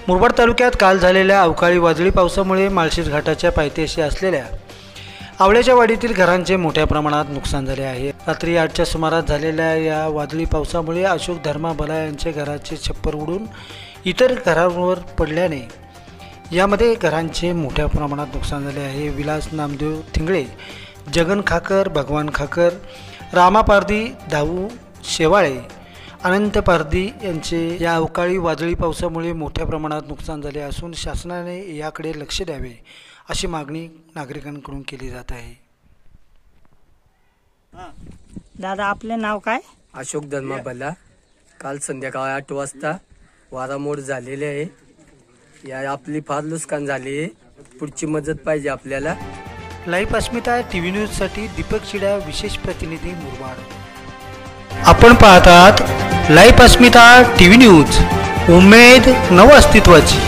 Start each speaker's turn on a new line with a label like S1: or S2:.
S1: मुरबाड तालुक्यात काल झालेल्या अवकाळी वादळी पावसामुळे माळशेज घाटाच्या पायथ्याशी असलेल्या आवळ्याच्या वाडीतील घरांचे मोठ्या प्रमाणात नुकसान झाले आहे। रात्री 8च्या सुमारास झालेल्या या वादळी पावसामुळे अशोक धर्मा बला यांचे घराचे छप्पर उडून इतर घरांवर पडल्याने यामध्ये घरांचे मोठ्या प्रमाणात नुकसान झाले आहे। विलास नामदेव थिंगळे, जगन खाकर, भगवान खाकर, रामा पारधी, धाऊ शेवाळे, अनंत पारधी यांचे या अवकाळी वादळी पावसामुळे मोठ्या प्रमाणात नुकसान झाले असून शासनाने याकडे लक्ष द्यावे अशी मागणी नागरिकांकडून केली जात आहे।
S2: दादा आपले नाव काय?
S3: अशोक धर्मा बला। काल संध्याकाळी 8 वाजता वारामोड झालेले आहे। या आपली फार नुकसान झाली आहे, पुढची मदत पाहिजे आपल्याला।
S1: लाईव्ह अस्मिता टीव्ही न्यूजसाठी दीपक चिडा, विशेष प्रतिनिधी मुरबाड। आपण पाहतात लाईव्ह अस्मिता टीव्ही न्यूज, उमेद नव अस्तित्वाची।